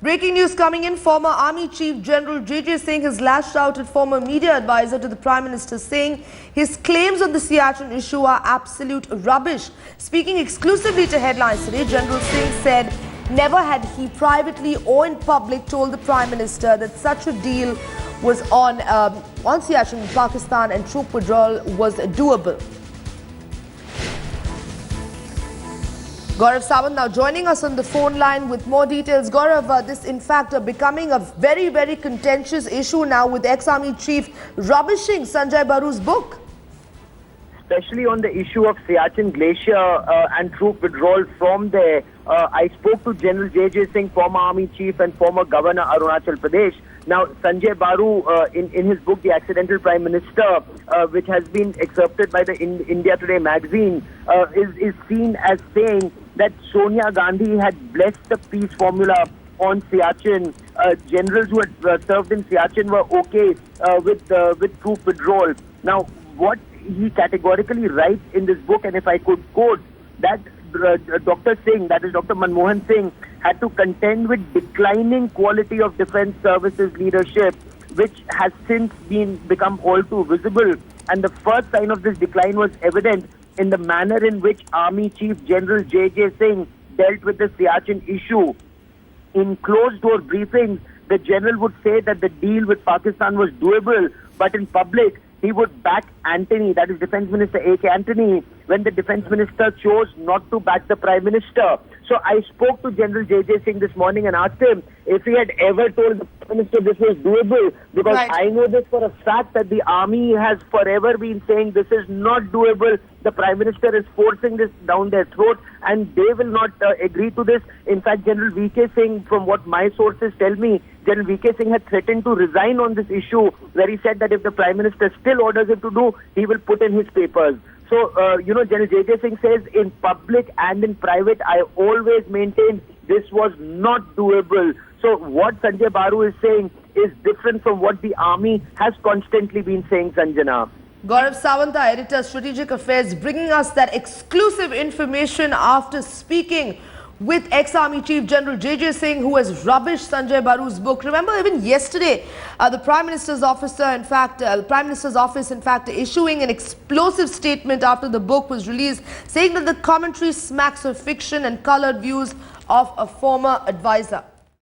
Breaking news coming in, former Army Chief General JJ Singh has lashed out at former media advisor to the Prime Minister, saying his claims on the Siachen issue are absolute rubbish. Speaking exclusively to Headlines today, General Singh said never had he privately or in public told the Prime Minister that such a deal was on Siachen in Pakistan and troop withdrawal was doable. Gaurav Sawant now joining us on the phone line with more details. Gaurav, this in fact becoming a very, very contentious issue now with ex-Army Chief rubbishing Sanjaya Baru's book. Especially on the issue of Siachen Glacier and troop withdrawal from there. I spoke to General JJ Singh, former Army Chief and former Governor Arunachal Pradesh. Now, Sanjaya Baru, in his book, The Accidental Prime Minister, which has been excerpted by the India Today magazine, is seen as saying that Sonia Gandhi had blessed the peace formula on Siachen. Generals who had served in Siachen were okay with troop withdrawal. Now, what he categorically writes in this book, and if I could quote, that Dr. Singh, that is Dr. Manmohan Singh, had to contend with declining quality of defense services leadership, which has since become all too visible. And the first sign of this decline was evident in the manner in which Army Chief General JJ Singh dealt with the Siachen issue. In closed-door briefings, the general would say that the deal with Pakistan was doable, but in public, he would back Antony, that is Defence Minister A.K. Antony, when the Defence Minister chose not to back the Prime Minister. So I spoke to General JJ Singh this morning and asked him if he had ever told the Prime Minister this was doable, because I know this for a fact that the army has forever been saying this is not doable. The Prime Minister is forcing this down their throat and they will not agree to this. In fact, General V.K. Singh, from what my sources tell me, General V.K. Singh had threatened to resign on this issue, where he said that if the Prime Minister still orders him to do, he will put in his papers. So, General JJ Singh says in public and in private, I always maintained this was not doable. So what Sanjaya Baru is saying is different from what the army has constantly been saying, Sanjana. Gaurav Sawant, editor, Strategic Affairs, bringing us that exclusive information after speaking with ex-Army Chief General JJ Singh, who has rubbished Sanjaya Baru's book. Remember, even yesterday, the Prime Minister's office, in fact, issuing an explosive statement after the book was released, saying that the commentary smacks of fiction and coloured views of a former advisor.